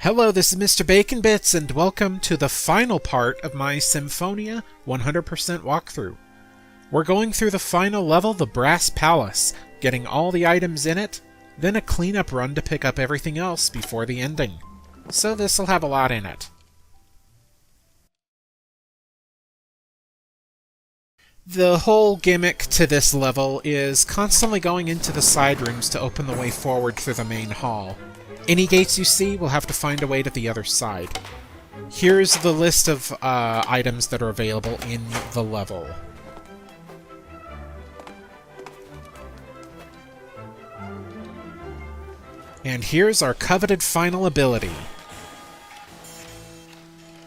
Hello, this is Mr. Bacon Bits, and welcome to the final part of my Symphonia 100% walkthrough. We're going through the final level, the Brass Palace, getting all the items in it, then a cleanup run to pick up everything else before the ending. So this'll have a lot in it. The whole gimmick to this level is constantly going into the side rooms to open the way forward through the main hall. Any gates you see will have to find a way to the other side. Here's the list of items that are available in the level. And here's our coveted final ability.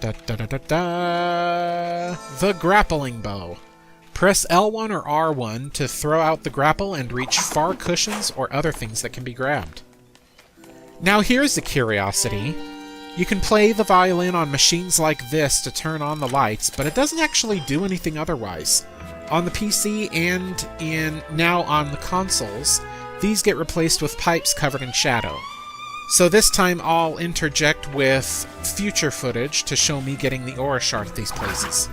The Grappling Bow. Press L1 or R1 to throw out the grapple and reach far cushions or other things that can be grabbed. Now here's a curiosity. You can play the violin on machines like this to turn on the lights, but it doesn't actually do anything otherwise. On the PC and now on the consoles, these get replaced with pipes covered in shadow. So this time I'll interject with future footage to show me getting the aura shard at these places.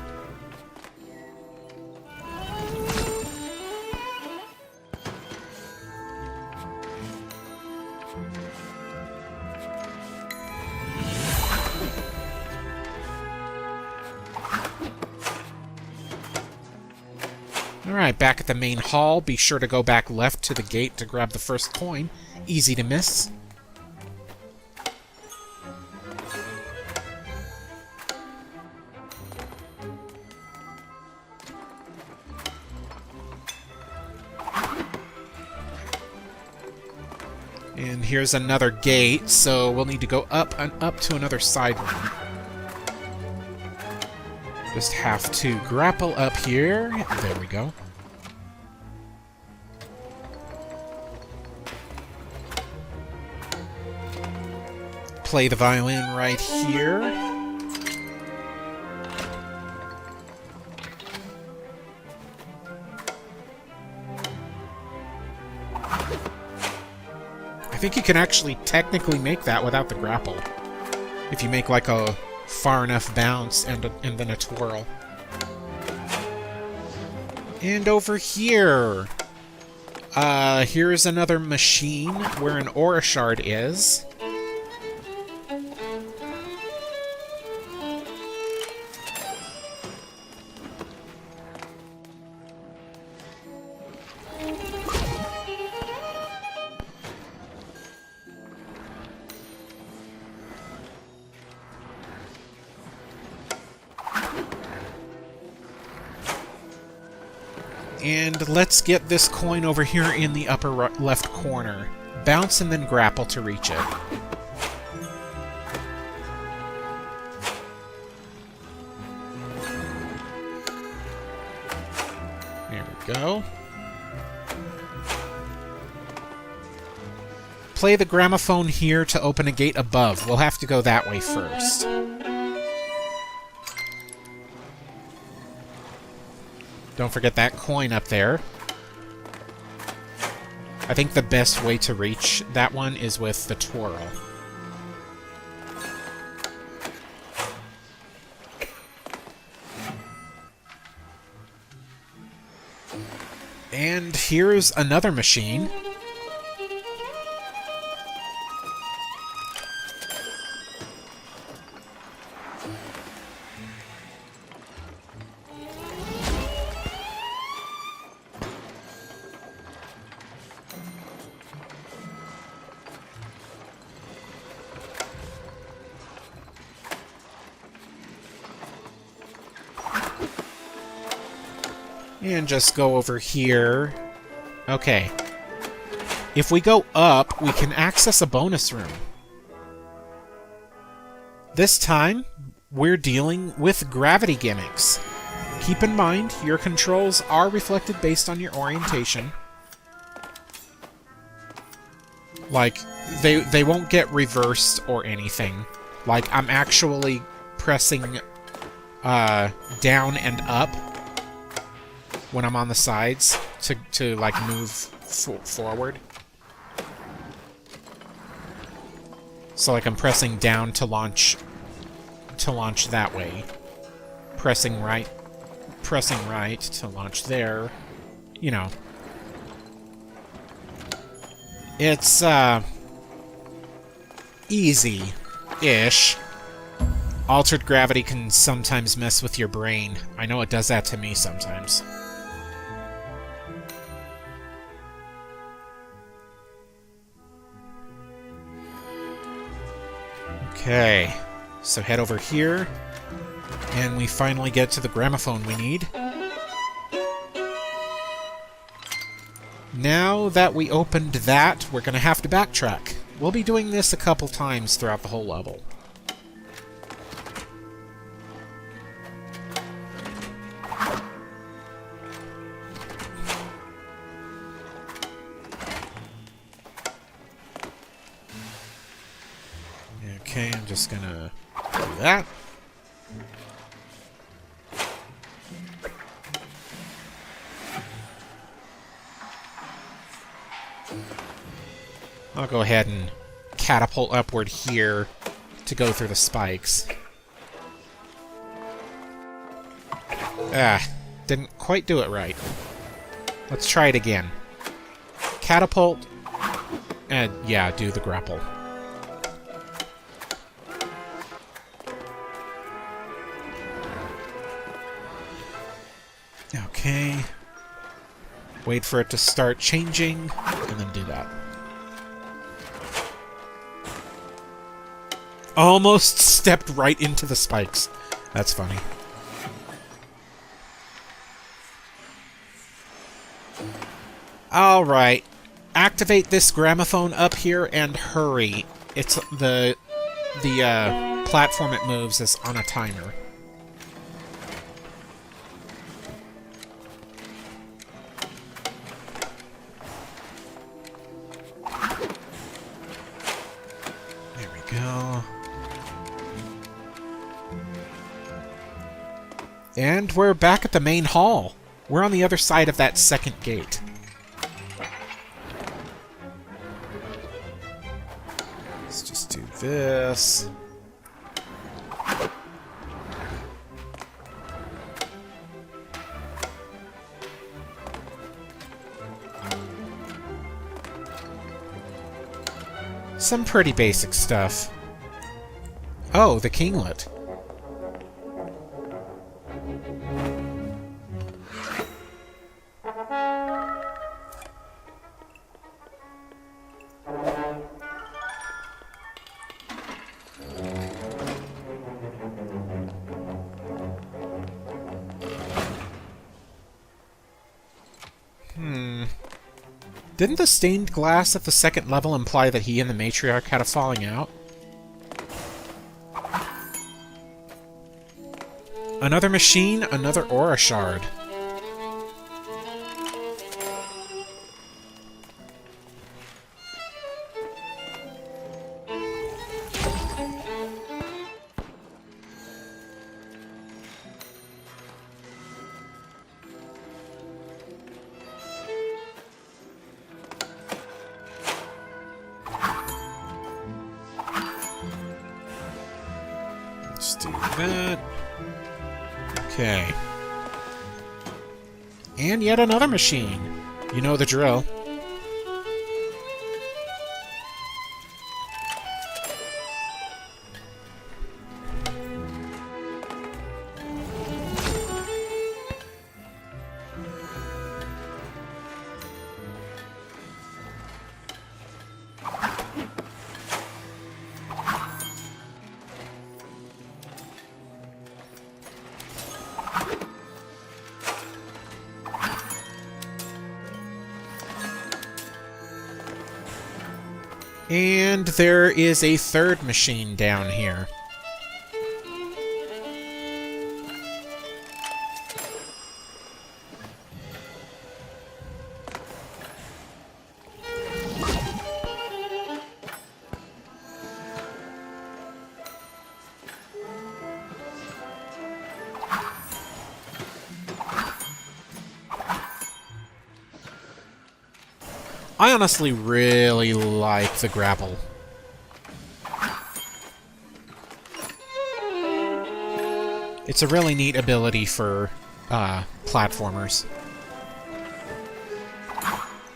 Alright, back at the main hall, be sure to go back left to the gate to grab the first coin. Easy to miss. And here's another gate, so we'll need to go up and up to another side room. Just have to grapple up here. There we go. Play the violin right here. I think you can actually technically make that without the grapple. If you make like a far enough bounce and then a twirl. And over here, here's another machine where an aura shard is. And let's get this coin over here in the upper left corner. Bounce and then grapple to reach it. There we go. Play the gramophone here to open a gate above. We'll have to go that way first. Don't forget that coin up there. I think the best way to reach that one is with the twirl. And here's another machine. And just go over here. Okay. If we go up, we can access a bonus room. This time, we're dealing with gravity gimmicks. Keep in mind, your controls are reflected based on your orientation. Like, they won't get reversed or anything. Like, I'm actually pressing down and up when I'm on the sides to like move forward. So like I'm pressing down to launch that way. Pressing right to launch there. You know. It's easy-ish. Altered gravity can sometimes mess with your brain. I know it does that to me sometimes. Okay, so head over here, and we finally get to the gramophone we need. Now that we opened that, we're going to have to backtrack. We'll be doing this a couple times throughout the whole level. Okay, I'm just gonna do that. I'll go ahead and catapult upward here to go through the spikes. Didn't quite do it right. Let's try it again. Catapult, and yeah, do the grapple. Okay. Wait for it to start changing, and then do that. Almost stepped right into the spikes. That's funny. Alright. Activate this gramophone up here and hurry. It's the platform it moves is on a timer. There we go. And we're back at the main hall. We're on the other side of that second gate. Let's just do this. Some pretty basic stuff. Oh, the kinglet. Didn't the stained glass at the second level imply that he and the matriarch had a falling out? Another machine, another aura shard. Let's do that. Okay. And yet another machine. You know the drill. And there is a third machine down here. I honestly really like the grapple. It's a really neat ability for platformers.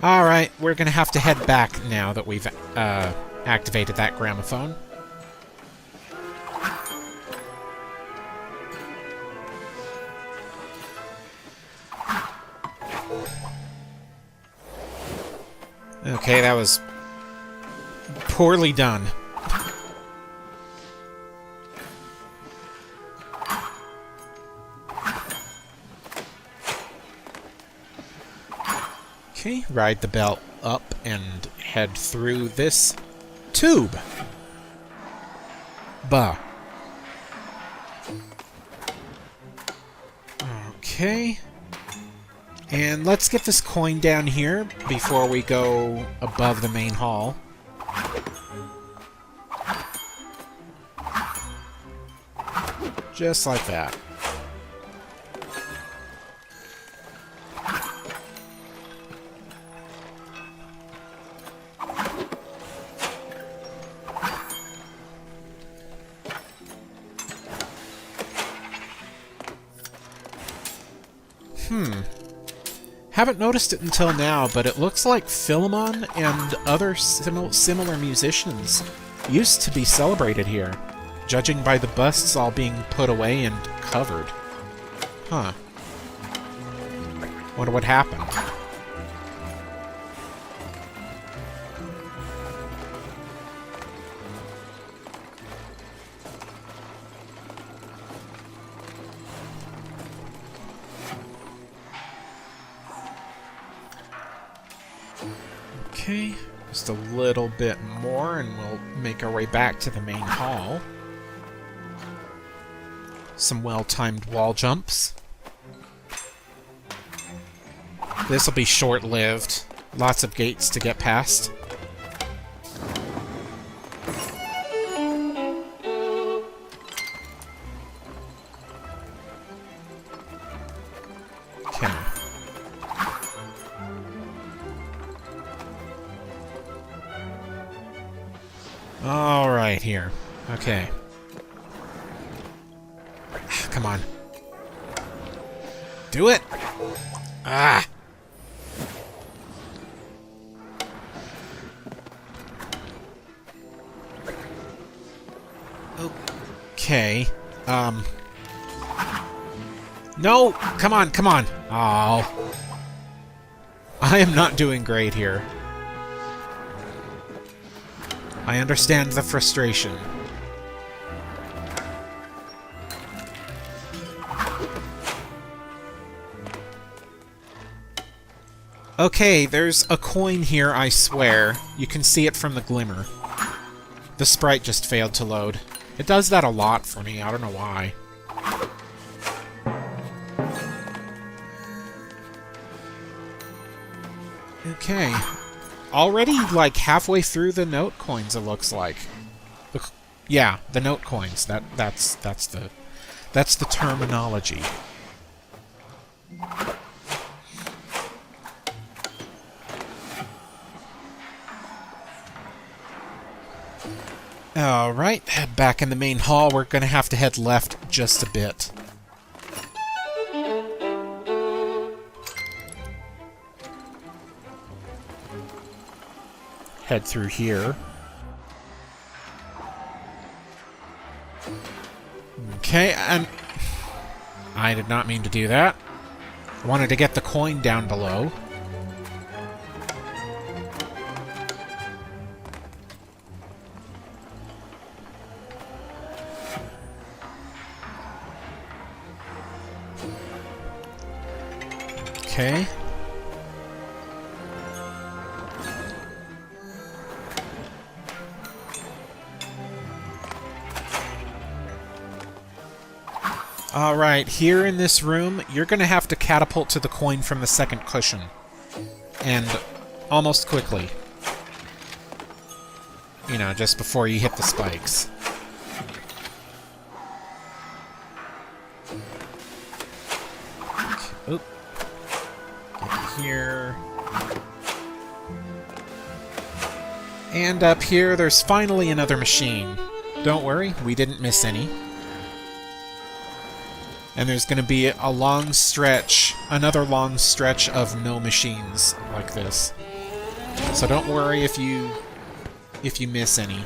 Alright, we're gonna have to head back now that we've activated that gramophone. Okay, that was poorly done. Okay, ride the belt up and head through this tube. Bah. Okay. And let's get this coin down here before we go above the main hall. Just like that. Haven't noticed it until now, but it looks like Philemon and other similar musicians used to be celebrated here, judging by the busts all being put away and covered. Huh. Wonder what happened. Okay, just a little bit more and we'll make our way back to the main hall. Some well-timed wall jumps. This will be short-lived. Lots of gates to get past. Okay. All right, here. Okay. Come on. Do it! Ah! Okay. No! Come on, come on! Oh. I am not doing great here. I understand the frustration. Okay, there's a coin here, I swear. You can see it from the glimmer. The sprite just failed to load. It does that a lot for me, I don't know why. Okay. Already, like, halfway through the note coins, it looks like. Yeah, the note coins. That's the terminology. Alright, back in the main hall, we're gonna have to head left just a bit. Head through here. Okay, and I did not mean to do that. I wanted to get the coin down below. Okay. Alright, here in this room, you're gonna have to catapult to the coin from the second cushion. And almost quickly. You know, just before you hit the spikes. Oop. Get here. And up here, there's finally another machine. Don't worry, we didn't miss any. And there's going to be a long stretch, another long stretch of no machines like this. So don't worry if you miss any.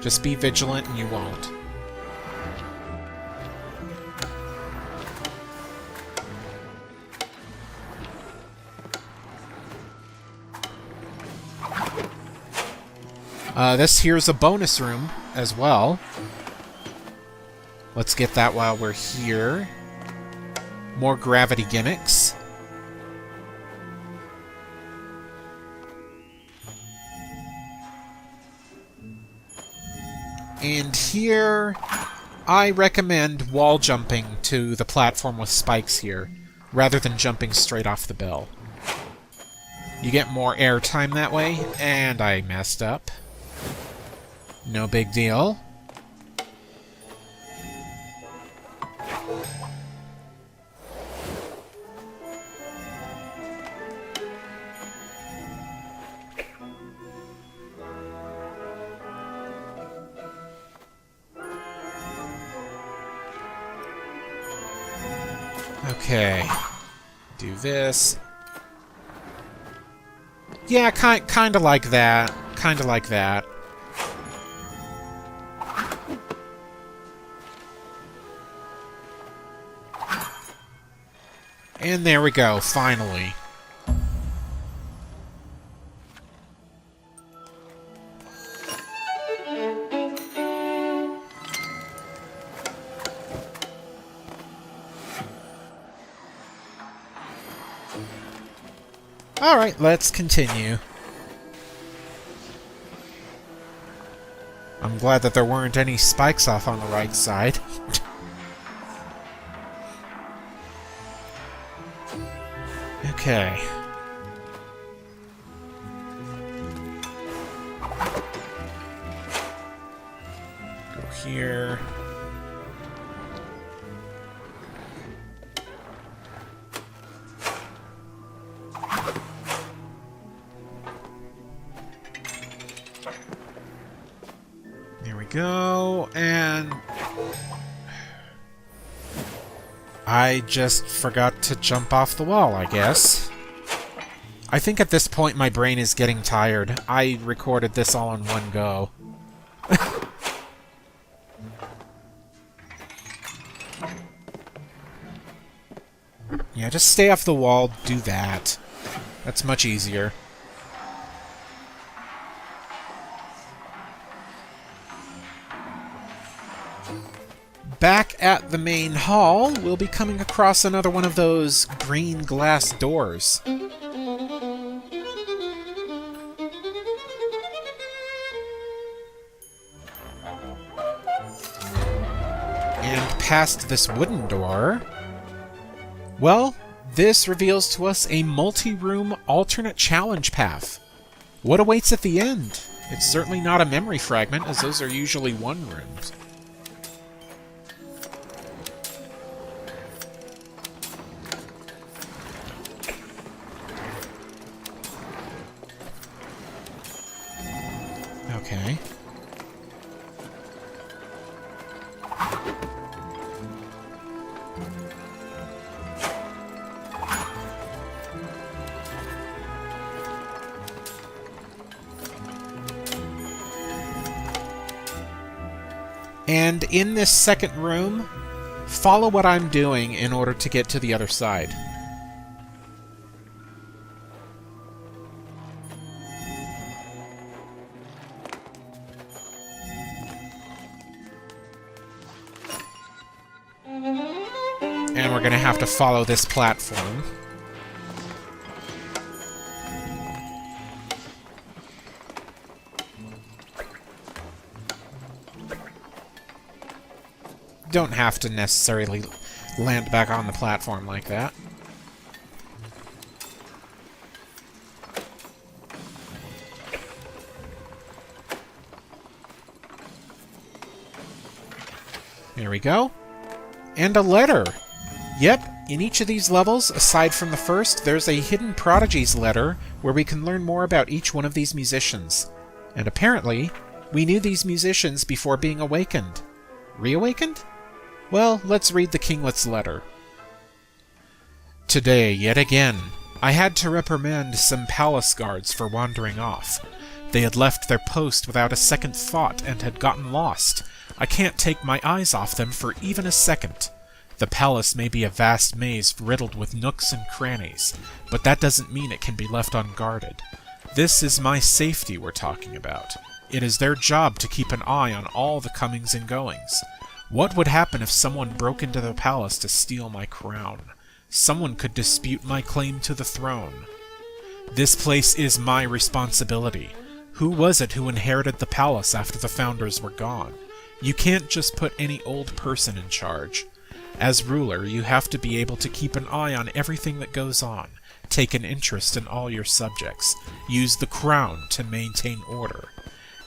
Just be vigilant and you won't. This here's a bonus room as well. Let's get that while we're here. More gravity gimmicks. And here, I recommend wall jumping to the platform with spikes here, rather than jumping straight off the bell. You get more airtime that way, and I messed up. No big deal. Okay. Do this. Yeah, kind of like that. Kind of like that. And there we go, finally. Alright, let's continue. I'm glad that there weren't any spikes off on the right side. Okay. Go here. There we go, and I just forgot to jump off the wall, I guess. I think at this point my brain is getting tired. I recorded this all in one go. Yeah, just stay off the wall, do that. That's much easier. Back at the main hall, we'll be coming across another one of those green glass doors. And past this wooden door, well, this reveals to us a multi-room alternate challenge path. What awaits at the end? It's certainly not a memory fragment, as those are usually one rooms. Okay. And in this second room, follow what I'm doing in order to get to the other side. And we're going to have to follow this platform. Don't have to necessarily land back on the platform like that. There we go. And a letter! Yep, in each of these levels, aside from the first, there's a Hidden Prodigies letter where we can learn more about each one of these musicians. And apparently, we knew these musicians before being awakened. Reawakened? Well, let's read the Kinglet's letter. today, yet again. I had to reprimand some palace guards for wandering off. They had left their post without a second thought and had gotten lost. I can't take my eyes off them for even a second. The palace may be a vast maze riddled with nooks and crannies, but that doesn't mean it can be left unguarded. This is my safety we're talking about. It is their job to keep an eye on all the comings and goings. What would happen if someone broke into the palace to steal my crown? Someone could dispute my claim to the throne. This place is my responsibility. Who was it who inherited the palace after the founders were gone? You can't just put any old person in charge. As ruler, you have to be able to keep an eye on everything that goes on, take an interest in all your subjects, use the crown to maintain order.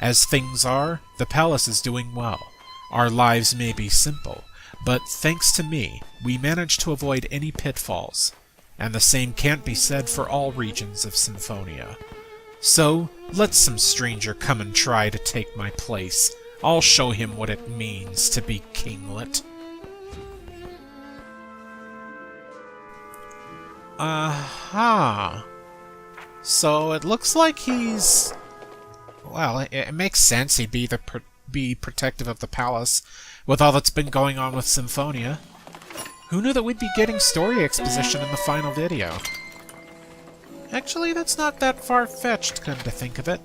As things are, the palace is doing well. Our lives may be simple, but thanks to me, we managed to avoid any pitfalls. And the same can't be said for all regions of Symphonia. So, let some stranger come and try to take my place. I'll show him what it means to be kinglet. Aha. So it looks like he's... Well, it makes sense he'd be protective of the palace with all that's been going on with Symphonia. Who knew that we'd be getting story exposition in the final video? Actually, that's not that far-fetched, come to think of it.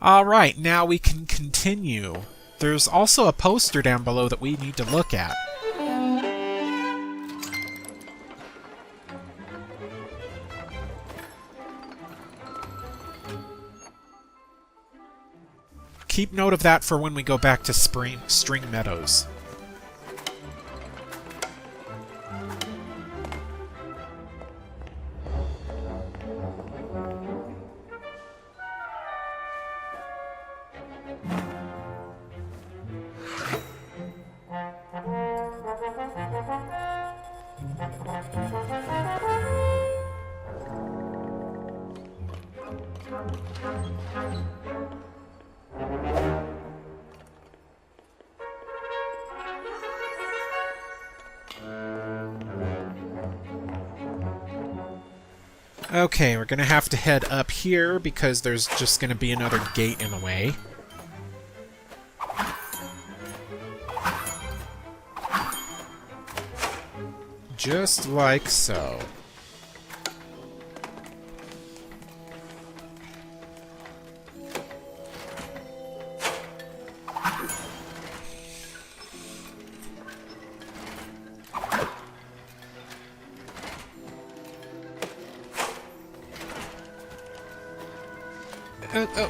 Alright, now we can continue. There's also a poster down below that we need to look at. Keep note of that for when we go back to String Meadows. Okay, we're gonna have to head up here because there's just gonna be another gate in the way. Just like so.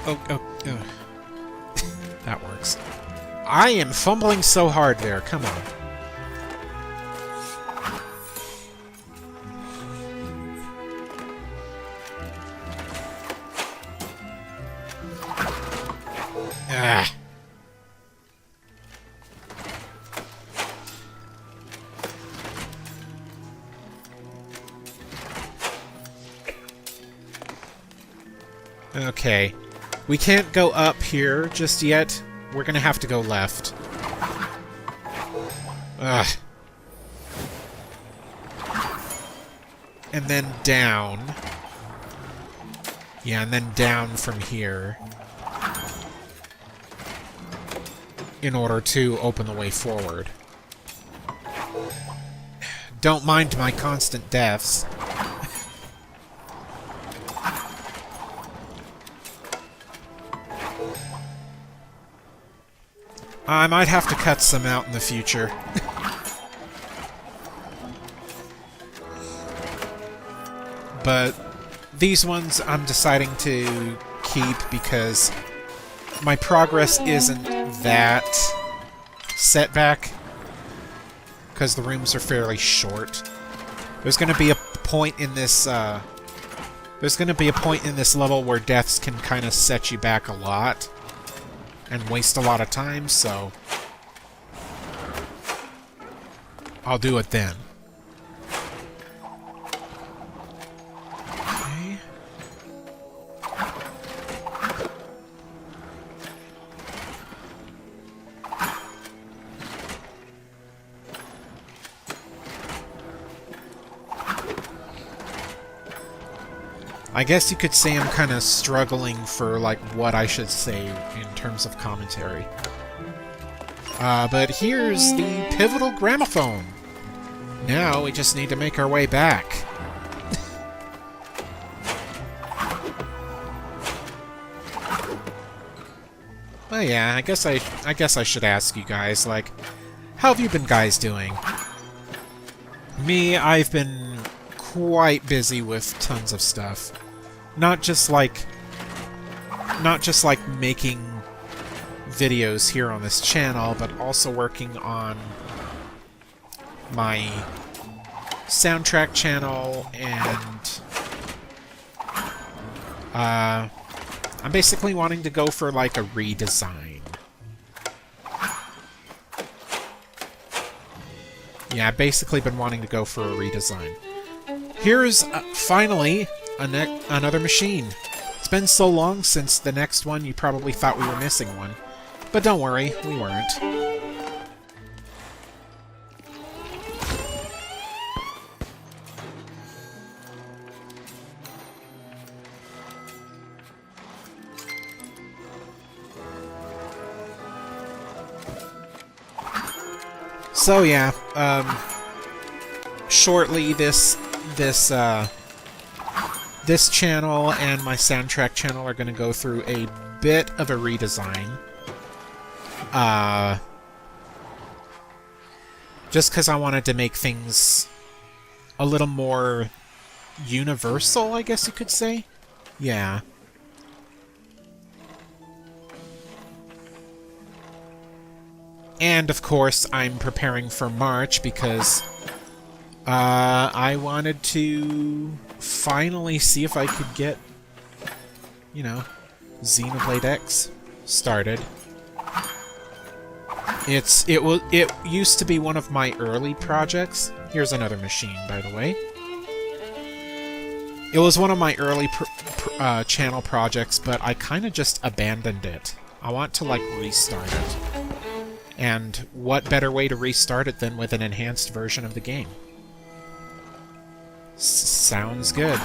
Oh. That works. I am fumbling so hard there, come on. Ah. Okay. We can't go up here just yet. We're gonna have to go left. Ugh. And then down. Yeah, and then down from here. In order to open the way forward. Don't mind my constant deaths. I might have to cut some out in the future. But these ones I'm deciding to keep because my progress isn't that setback. Because the rooms are fairly short. There's going to be a point in this level where deaths can kind of set you back a lot. And waste a lot of time, so I'll do it then. Okay. I guess you could say I'm kind of struggling for, like, what I should say in terms of commentary. But here's the pivotal gramophone. Now we just need to make our way back. Well, yeah, I guess I should ask you guys, like, how have you been guys doing? Me, I've been quite busy with tons of stuff. Not just like making videos here on this channel, but also working on my soundtrack channel, and I'm basically wanting to go for like a redesign. Yeah, I've basically been wanting to go for a redesign. Here's finally another machine. It's been so long since the next one, you probably thought we were missing one. But don't worry, we weren't. So yeah, shortly this channel and my soundtrack channel are going to go through a bit of a redesign. Just because I wanted to make things a little more universal, I guess you could say. Yeah. And, of course, I'm preparing for March because I wanted to finally see if I could get, you know, Xenoblade X started. It used to be one of my early projects. Here's another machine, by the way. It was one of my early channel projects, but I kind of just abandoned it. I want to, like, restart it. And what better way to restart it than with an enhanced version of the game? Sounds good.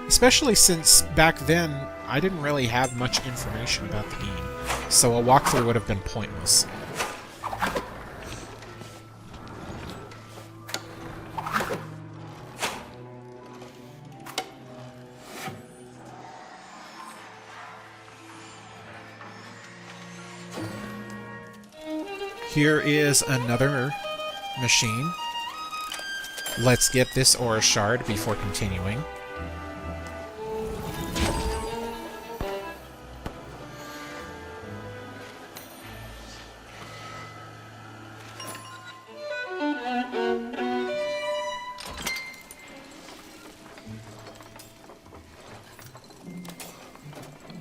Especially since back then, I didn't really have much information about the game, so a walkthrough would have been pointless. Here is another machine. Let's get this Aura Shard before continuing.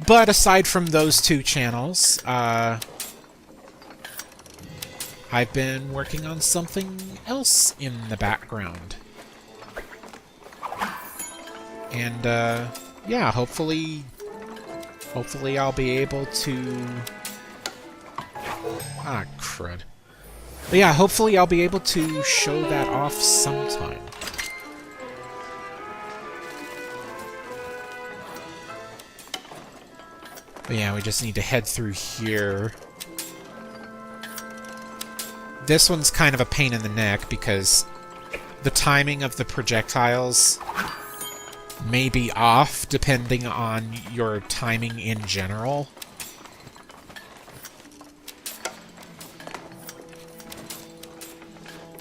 But aside from those two channels, I've been working on something else in the background. And, yeah, hopefully I'll be able to... Ah, crud. But yeah, hopefully I'll be able to show that off sometime. But yeah, we just need to head through here. This one's kind of a pain in the neck because the timing of the projectiles may be off depending on your timing in general.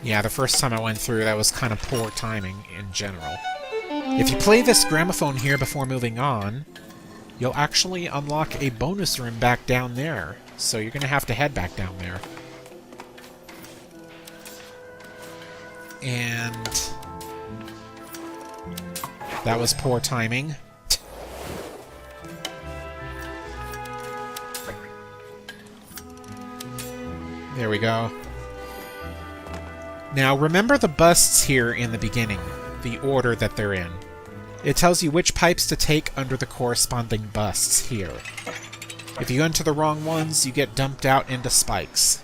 Yeah, the first time I went through, that was kind of poor timing in general. If you play this gramophone here before moving on, you'll actually unlock a bonus room back down there. So you're going to have to head back down there. And that was poor timing. There we go. Now remember the busts here in the beginning, the order that they're in. It tells you which pipes to take under the corresponding busts here. If you enter the wrong ones, you get dumped out into spikes.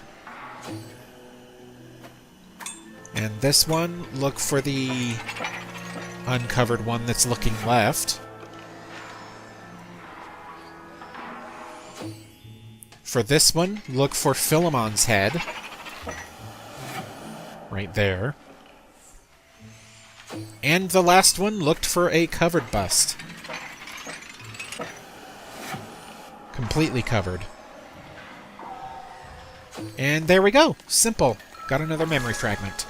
And this one, look for the uncovered one that's looking left. For this one, look for Philemon's head. Right there. And the last one looked for a covered bust. Completely covered. And there we go. Simple. Got another memory fragment.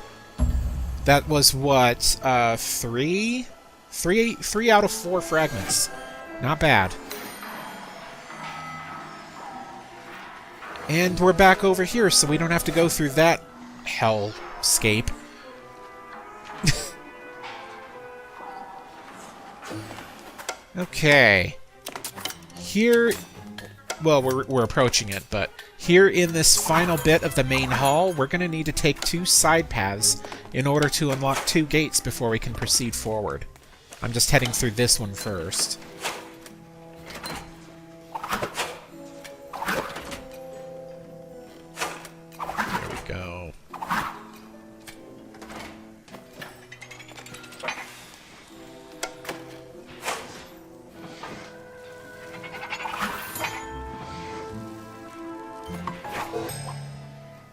That was what? Three out of 4 fragments. Not bad. And we're back over here, so we don't have to go through that hellscape. Okay. Here... Well, we're approaching it, but here in this final bit of the main hall, we're going to need to take 2 side paths in order to unlock 2 gates before we can proceed forward. I'm just heading through this one first. There we go.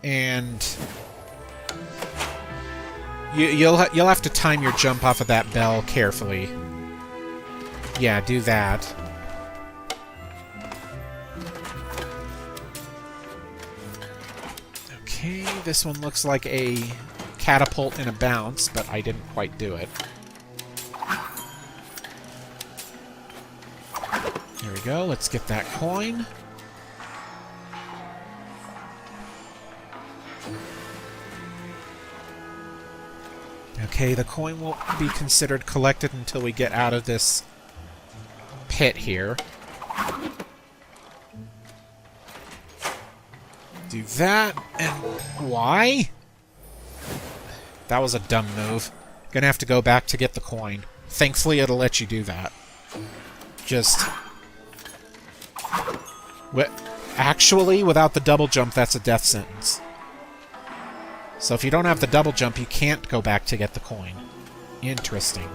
And you'll have to time your jump off of that bell carefully. Yeah, do that. Okay, this one looks like a catapult and a bounce, but I didn't quite do it. Here we go, let's get that coin. Okay, the coin won't be considered collected until we get out of this pit here. Do that, and why? That was a dumb move. Gonna have to go back to get the coin. Thankfully, it'll let you do that. Just... Actually, without the double jump, that's a death sentence. So if you don't have the double jump, you can't go back to get the coin. Interesting.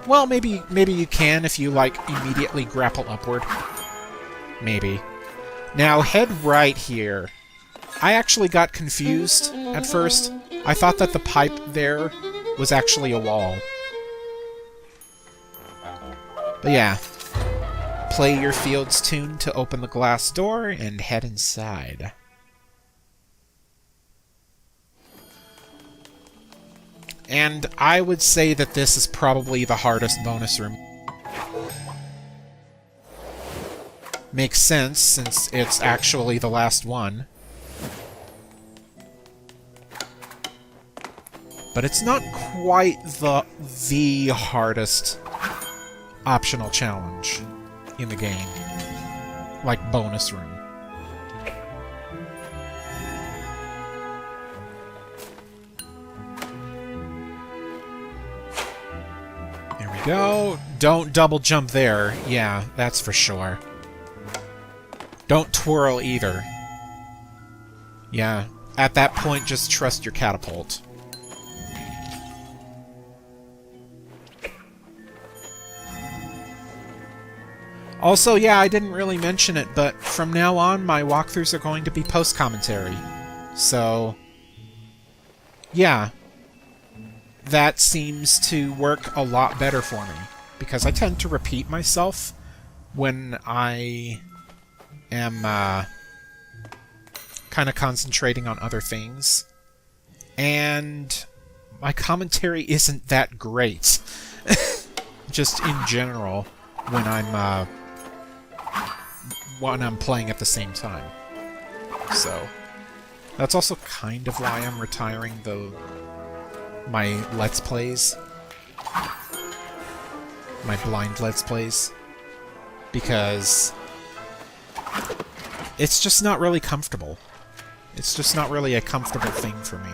Well, maybe you can if you, like, immediately grapple upward. Maybe. Now, head right here. I actually got confused at first. I thought that the pipe there was actually a wall. But yeah. Play your field's tune to open the glass door and head inside. And I would say that this is probably the hardest bonus room. Makes sense, since it's actually the last one. But it's not quite the hardest optional challenge in the game. Like bonus room. Go. Don't double jump there. Yeah, that's for sure. Don't twirl either. Yeah, at that point, just trust your catapult. Also, yeah, I didn't really mention it, but from now on, my walkthroughs are going to be post-commentary. So, yeah. That seems to work a lot better for me, because I tend to repeat myself when I am kind of concentrating on other things, and my commentary isn't that great, just in general, when I'm playing at the same time. So, that's also kind of why I'm retiring my Let's Plays. My blind Let's Plays. Because it's just not really comfortable. It's just not really a comfortable thing for me.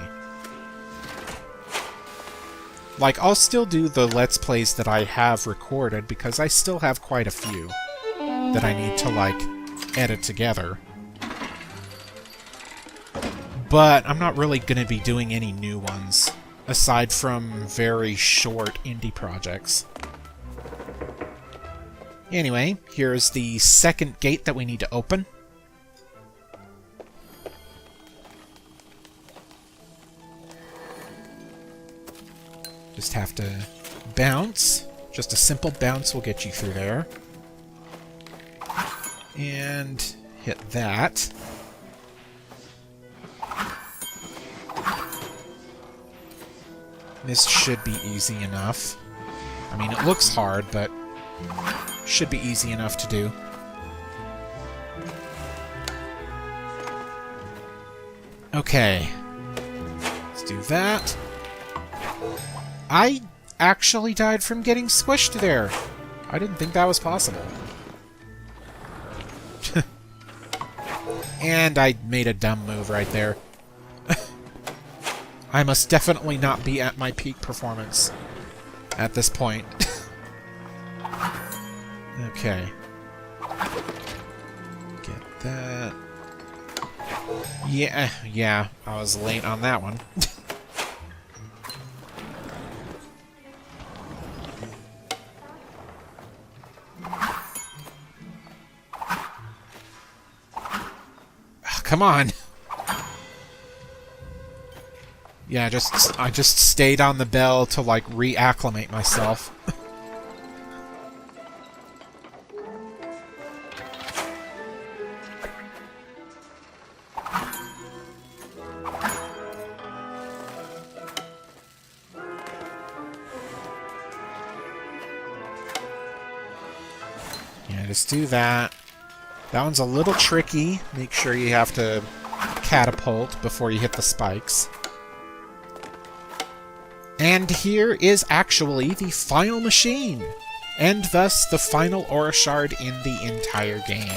Like, I'll still do the Let's Plays that I have recorded, because I still have quite a few that I need to, like, edit together. But I'm not really going to be doing any new ones. Aside from very short indie projects. Anyway, here's the second gate that we need to open. Just have to bounce. Just a simple bounce will get you through there. And hit that. This should be easy enough. I mean, it looks hard, but should be easy enough to do. Okay. Let's do that. I actually died from getting squished there. I didn't think that was possible. And I made a dumb move right there. I must definitely not be at my peak performance at this point. Okay. Get that. Yeah, I was late on that one. Come on. Yeah, I just stayed on the bell to, like, reacclimate myself. Yeah, just do that. That one's a little tricky. Make sure you have to catapult before you hit the spikes. And here is actually the final machine, and thus the final aura shard in the entire game.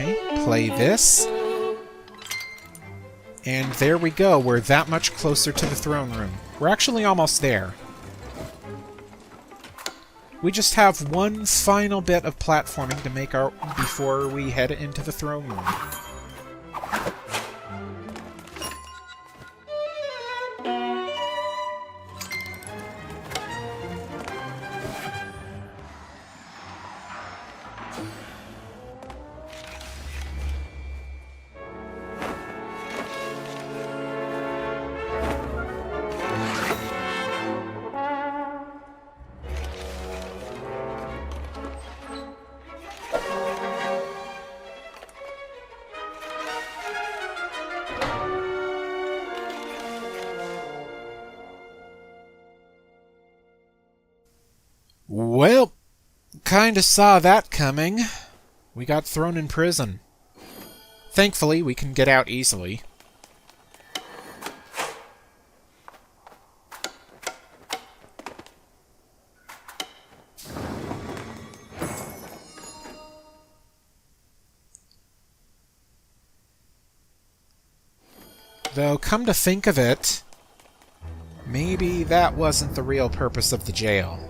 Okay, play this. And there we go, we're that much closer to the throne room. We're actually almost there. We just have one final bit of platforming to make before we head into the throne room. Well, kinda saw that coming. We got thrown in prison. Thankfully, we can get out easily. Though, come to think of it, maybe that wasn't the real purpose of the jail.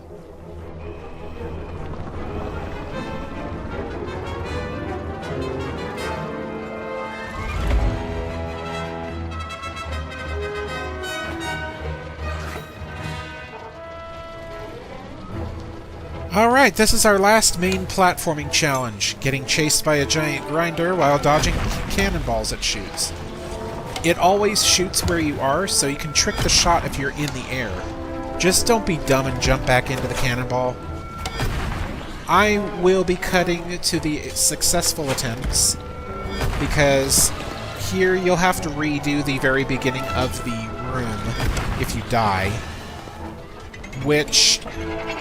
Alright, this is our last main platforming challenge, getting chased by a giant grinder while dodging cannonballs it shoots. It always shoots where you are, so you can trick the shot if you're in the air. Just don't be dumb and jump back into the cannonball. I will be cutting to the successful attempts, because here you'll have to redo the very beginning of the room if you die, which,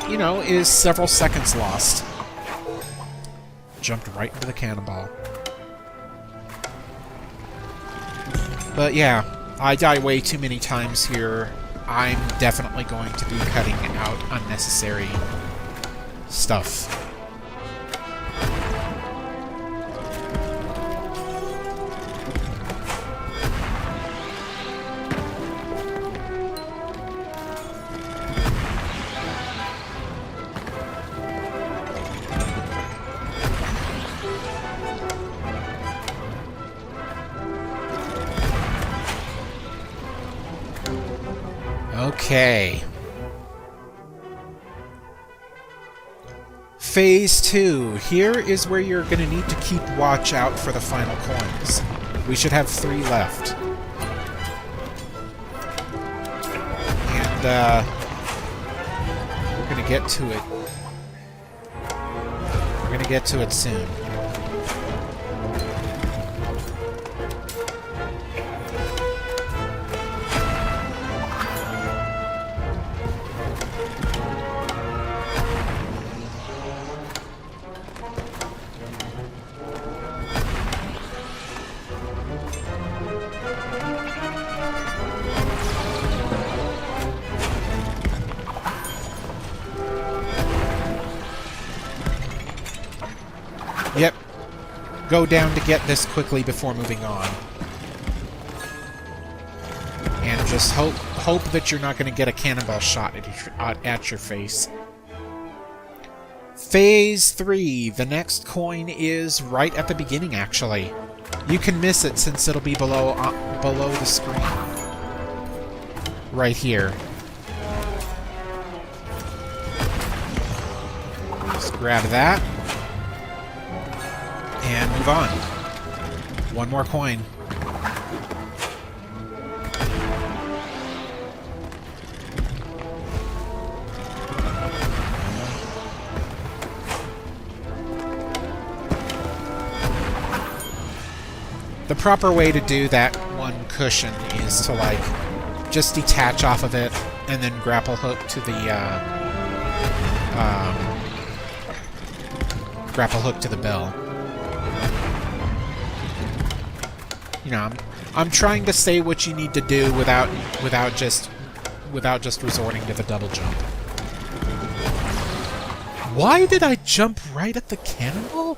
you know, is several seconds lost. Jumped right into the cannonball. But yeah, I die way too many times here. I'm definitely going to be cutting out unnecessary stuff. Okay. Phase 2. Here is where you're going to need to keep watch out for the final coins. We should have 3 left. And, we're going to get to it. We're going to get to it soon. Yep. Go down to get this quickly before moving on. And just hope that you're not going to get a cannonball shot at your face. Phase 3. The next coin is right at the beginning, actually. You can miss it since it'll be below the screen. Right here. Just grab that. And move on. One more coin. The proper way to do that one cushion is to, like, just detach off of it and then grapple hook to the, grapple hook to the bell. You know, I'm trying to say what you need to do without just resorting to the double jump. Why did I jump right at the cannonball?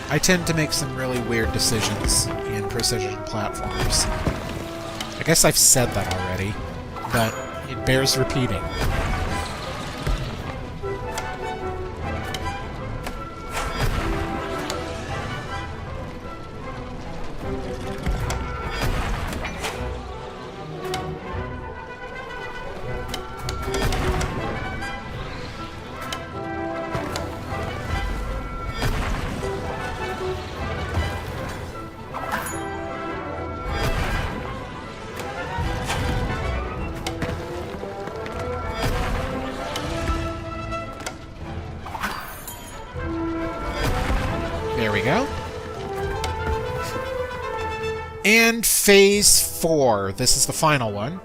I tend to make some really weird decisions in precision platforms. I guess I've said that already, but it bears repeating. There we go. And Phase 4. This is the final one.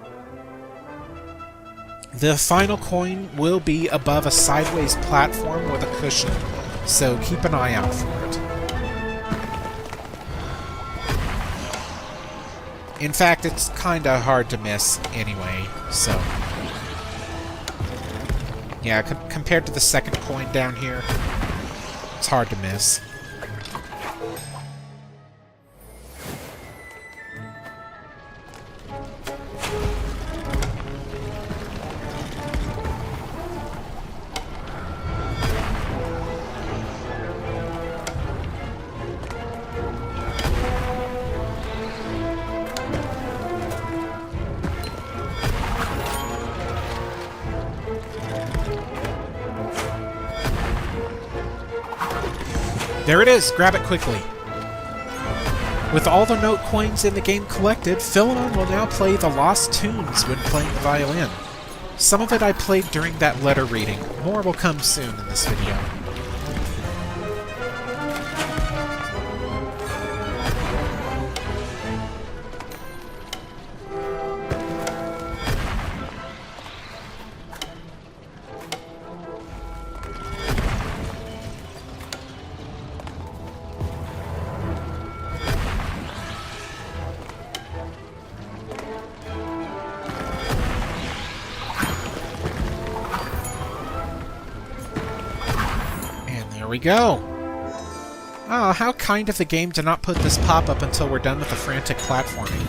The final coin will be above a sideways platform with a cushion, so keep an eye out for it. In fact, it's kinda hard to miss anyway, so... Yeah, compared to the second coin down here, it's hard to miss. There it is! Grab it quickly. With all the note coins in the game collected, Philemon will now play the lost tunes when playing the violin. Some of it I played during that letter reading. More will come soon in this video. There we go. Oh, how kind of the game to not put this pop-up until we're done with the frantic platforming.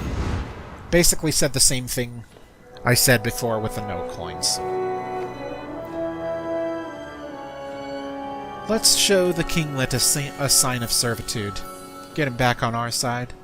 Basically said the same thing I said before with the no coins. Let's show the kinglet a sign of servitude. Get him back on our side.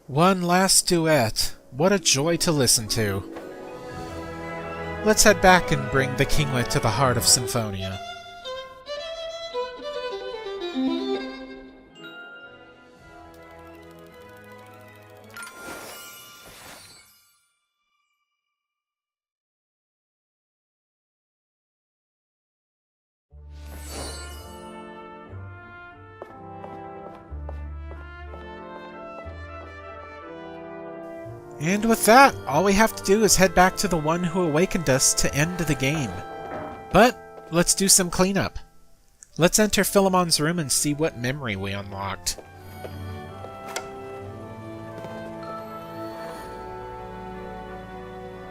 One last duet. What a joy to listen to. Let's head back and bring the kinglet to the heart of Symphonia. And with that, all we have to do is head back to the one who awakened us to end the game. But let's do some cleanup. Let's enter Philemon's room and see what memory we unlocked.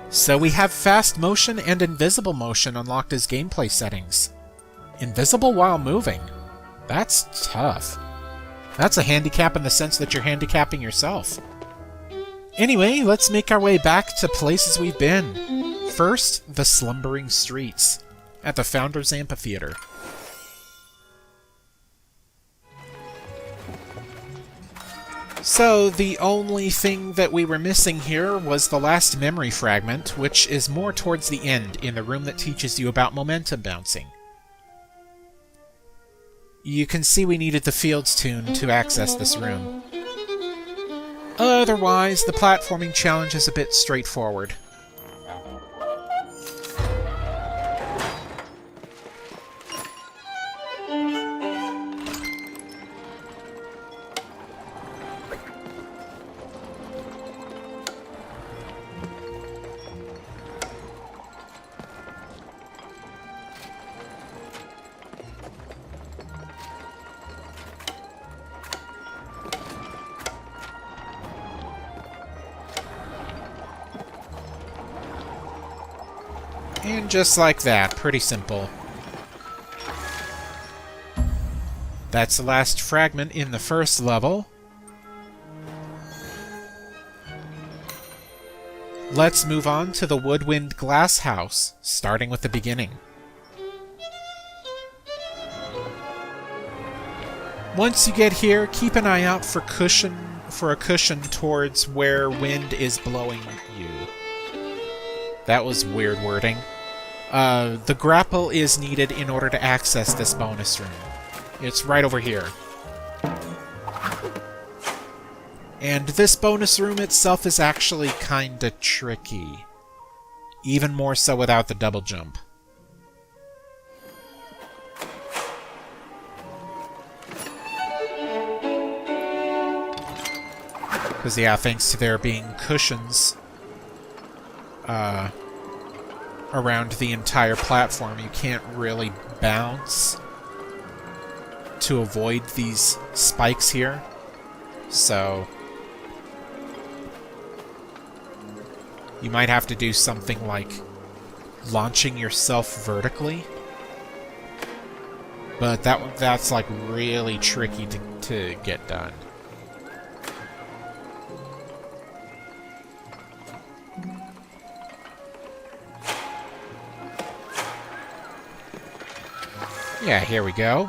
So we have fast motion and invisible motion unlocked as gameplay settings. Invisible while moving. That's tough. That's a handicap in the sense that you're handicapping yourself. Anyway, let's make our way back to places we've been. First, the slumbering streets at the Founders Amphitheater. So, the only thing that we were missing here was the last memory fragment, which is more towards the end, in the room that teaches you about momentum bouncing. You can see we needed the Fields tune to access this room. Otherwise, the platforming challenge is a bit straightforward. And just like that, pretty simple. That's the last fragment in the first level. Let's move on to the woodwind glass house, starting with the beginning. Once you get here, keep an eye out for a cushion towards where wind is blowing you. That was weird wording. The grapple is needed in order to access this bonus room. It's right over here. And this bonus room itself is actually kinda tricky. Even more so without the double jump. Because, yeah, thanks to there being cushions around the entire platform, you can't really bounce to avoid these spikes here. So you might have to do something like launching yourself vertically. But that's like really tricky to get done. Yeah, here we go.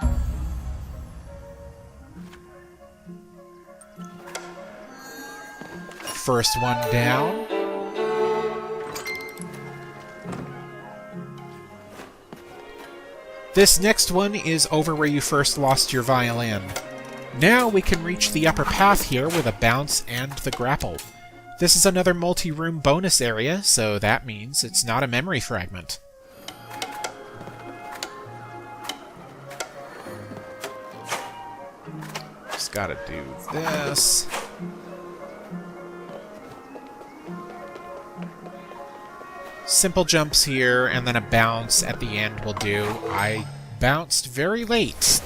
First one down. This next one is over where you first lost your violin. Now we can reach the upper path here with a bounce and the grapple. This is another multi-room bonus area, so that means it's not a memory fragment. Just gotta do this. Simple jumps here, and then a bounce at the end will do. I bounced very late.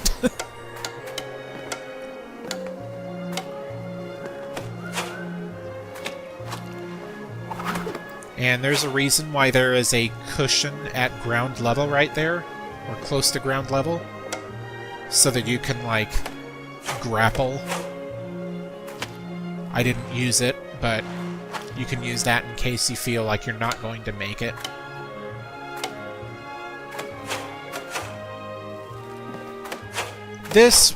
And there's a reason why there is a cushion at ground level right there, or close to ground level, so that you can, like, grapple. I didn't use it, but you can use that in case you feel like you're not going to make it. This,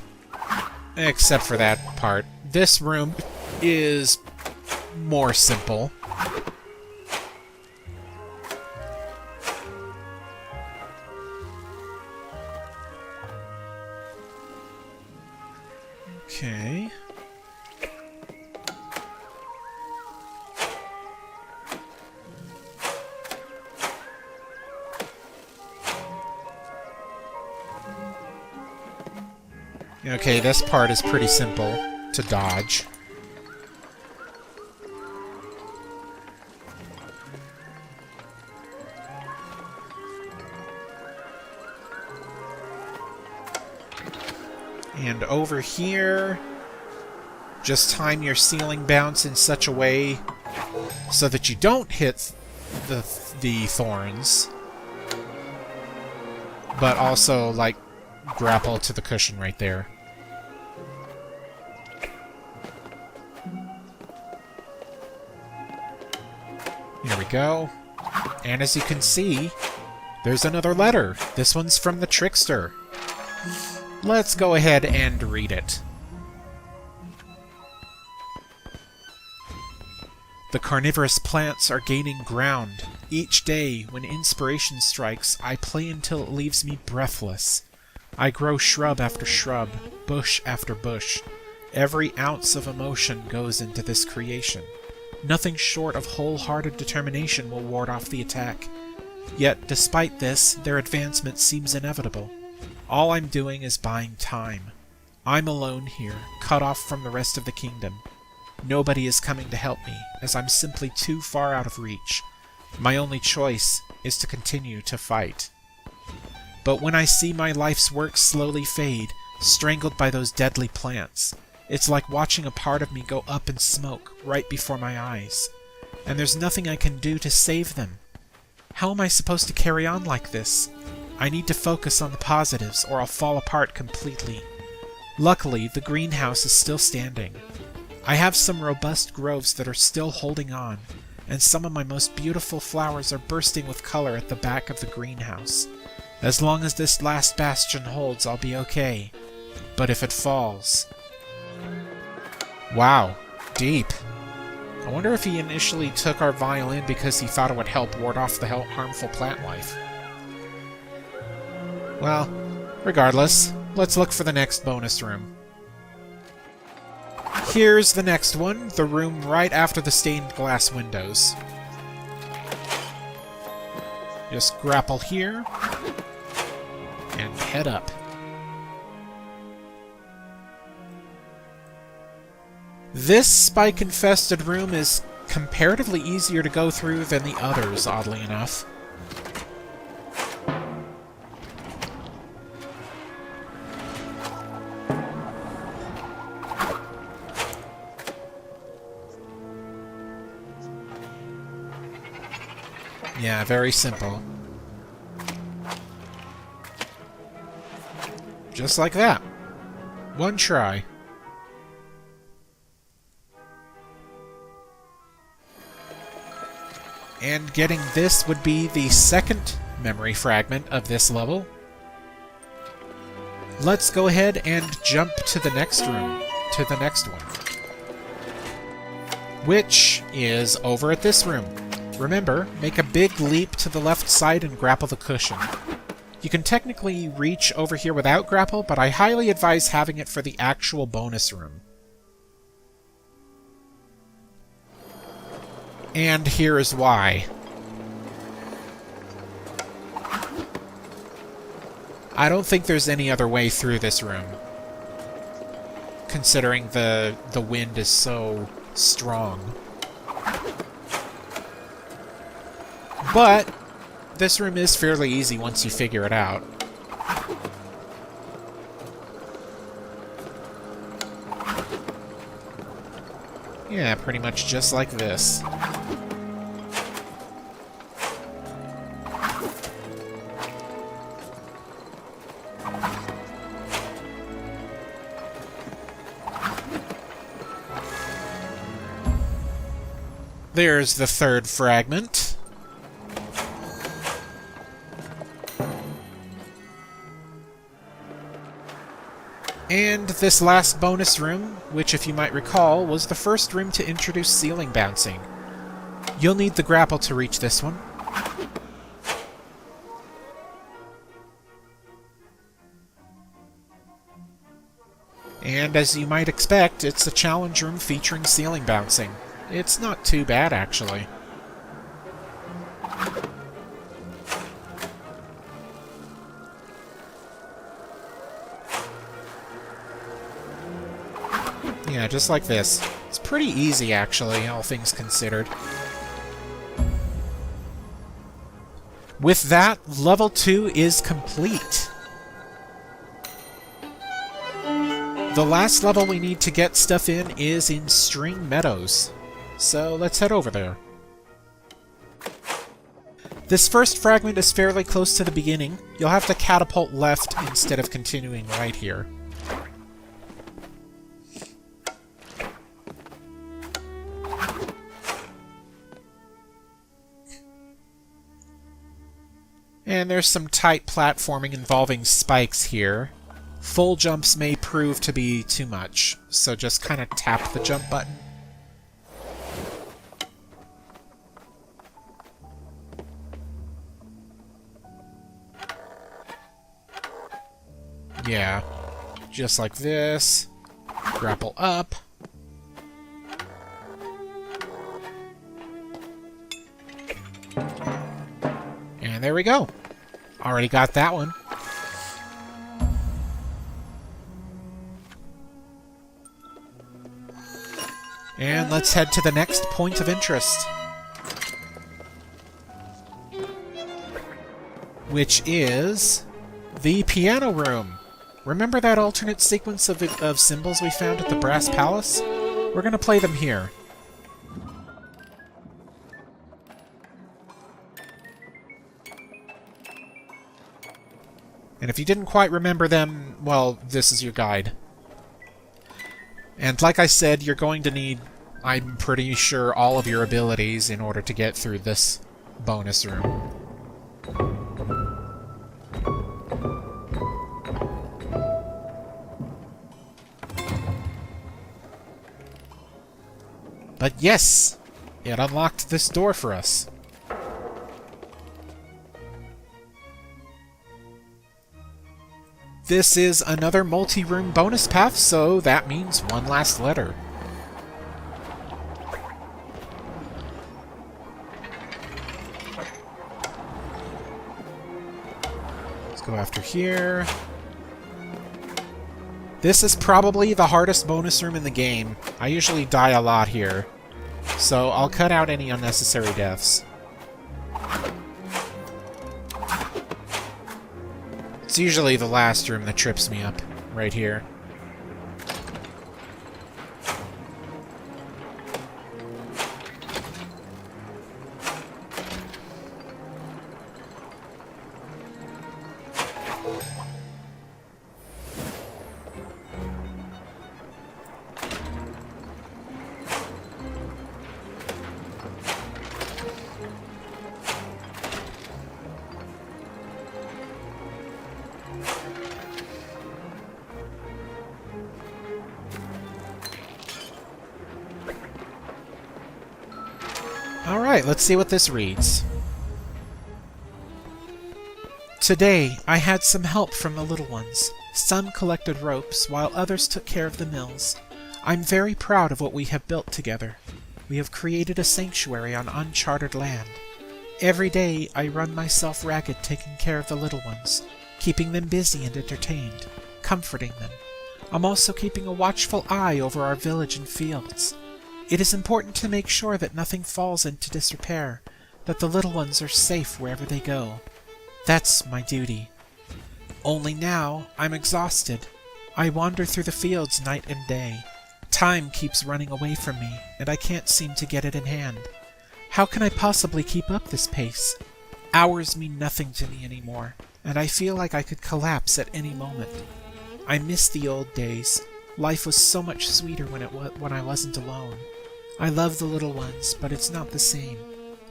except for that part, this room is more simple. Okay. Okay, this part is pretty simple to dodge. And over here, just time your ceiling bounce in such a way so that you don't hit the thorns, but also, like, grapple to the cushion right there. Here we go. And as you can see, there's another letter. This one's from the Trickster. Let's go ahead and read it. The carnivorous plants are gaining ground. Each day, when inspiration strikes, I play until it leaves me breathless. I grow shrub after shrub, bush after bush. Every ounce of emotion goes into this creation. Nothing short of wholehearted determination will ward off the attack. Yet, despite this, their advancement seems inevitable. All I'm doing is buying time. I'm alone here, cut off from the rest of the kingdom. Nobody is coming to help me, as I'm simply too far out of reach. My only choice is to continue to fight. But when I see my life's work slowly fade, strangled by those deadly plants, it's like watching a part of me go up in smoke right before my eyes. And there's nothing I can do to save them. How am I supposed to carry on like this? I need to focus on the positives, or I'll fall apart completely. Luckily, the greenhouse is still standing. I have some robust groves that are still holding on, and some of my most beautiful flowers are bursting with color at the back of the greenhouse. As long as this last bastion holds, I'll be okay. But if it falls... Wow, deep. I wonder if he initially took our violin because he thought it would help ward off the harmful plant life. Well, regardless, let's look for the next bonus room. Here's the next one, the room right after the stained glass windows. Just grapple here, and head up. This spike-infested room is comparatively easier to go through than the others, oddly enough. Yeah, very simple. Just like that. One try. And getting this would be the second memory fragment of this level. Let's go ahead and jump to the next room, to the next one. Which is over at this room. Remember, make a big leap to the left side and grapple the cushion. You can technically reach over here without grapple, but I highly advise having it for the actual bonus room. And here is why. I don't think there's any other way through this room, considering the wind is so strong. But this room is fairly easy once you figure it out. Yeah, pretty much just like this. There's the third fragment. And this last bonus room, which if you might recall, was the first room to introduce ceiling bouncing. You'll need the grapple to reach this one. And as you might expect, it's a challenge room featuring ceiling bouncing. It's not too bad, actually. Yeah, just like this. It's pretty easy, actually, all things considered. With that, level 2 is complete. The last level we need to get stuff in is in String Meadows. So let's head over there. This first fragment is fairly close to the beginning. You'll have to catapult left instead of continuing right here. And there's some tight platforming involving spikes here. Full jumps may prove to be too much, so just kind of tap the jump button. Yeah, just like this. Grapple up. And there we go. Already got that one. And let's head to the next point of interest, which is the piano room. Remember that alternate sequence of symbols we found at the Brass Palace? We're going to play them here. And if you didn't quite remember them, well, this is your guide. And like I said, you're going to need, I'm pretty sure, all of your abilities in order to get through this bonus room. But yes, it unlocked this door for us. This is another multi-room bonus path, so that means one last letter. Let's go after here. This is probably the hardest bonus room in the game. I usually die a lot here, so I'll cut out any unnecessary deaths. It's usually the last room that trips me up, right here. Alright, let's see what this reads. Today, I had some help from the little ones. Some collected ropes, while others took care of the mills. I'm very proud of what we have built together. We have created a sanctuary on uncharted land. Every day, I run myself ragged taking care of the little ones, keeping them busy and entertained, comforting them. I'm also keeping a watchful eye over our village and fields. It is important to make sure that nothing falls into disrepair, that the little ones are safe wherever they go. That's my duty. Only now, I'm exhausted. I wander through the fields night and day. Time keeps running away from me, and I can't seem to get it in hand. How can I possibly keep up this pace? Hours mean nothing to me anymore, and I feel like I could collapse at any moment. I miss the old days. Life was so much sweeter when I wasn't alone. I love the little ones, but it's not the same.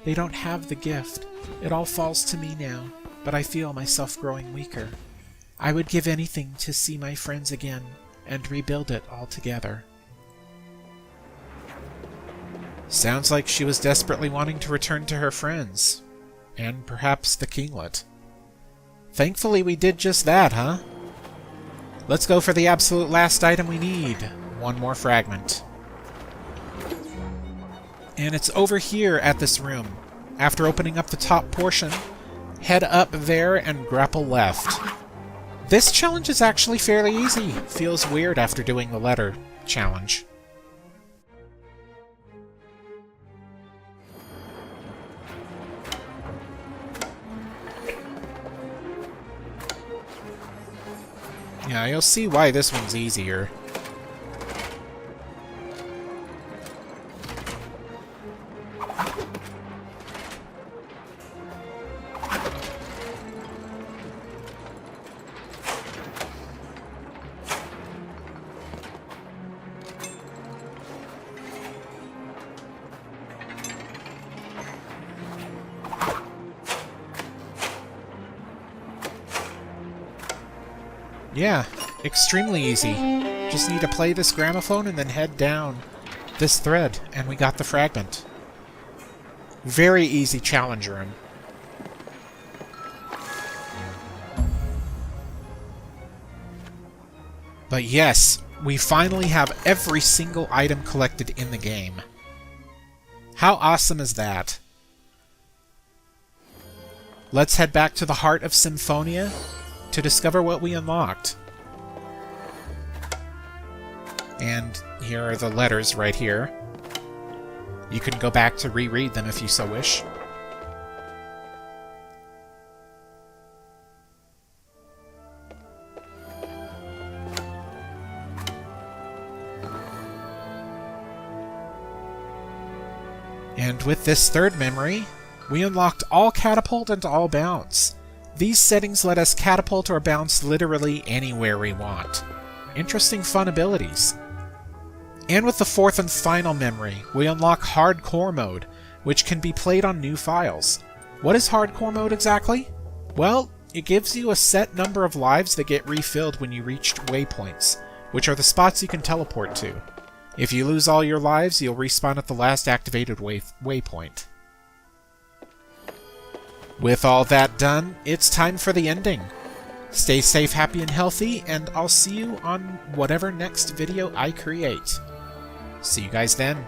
They don't have the gift. It all falls to me now, but I feel myself growing weaker. I would give anything to see my friends again and rebuild it all together. Sounds like she was desperately wanting to return to her friends, and perhaps the kinglet. Thankfully we did just that, huh? Let's go for the absolute last item we need. One more fragment. And it's over here at this room. After opening up the top portion, head up there and grapple left. This challenge is actually fairly easy. Feels weird after doing the letter challenge. Yeah, you'll see why this one's easier. Yeah, extremely easy. Just need to play this gramophone and then head down this thread, and we got the fragment. Very easy challenge room. But yes, we finally have every single item collected in the game. How awesome is that? Let's head back to the heart of Symphonia to discover what we unlocked. And here are the letters right here. You can go back to reread them if you so wish. And with this third memory, we unlocked all catapult and all bounce. These settings let us catapult or bounce literally anywhere we want. Interesting fun abilities. And with the fourth and final memory, we unlock Hardcore Mode, which can be played on new files. What is Hardcore Mode exactly? Well, it gives you a set number of lives that get refilled when you reach waypoints, which are the spots you can teleport to. If you lose all your lives, you'll respawn at the last activated waypoint. With all that done, it's time for the ending. Stay safe, happy, and healthy, and I'll see you on whatever next video I create. See you guys then.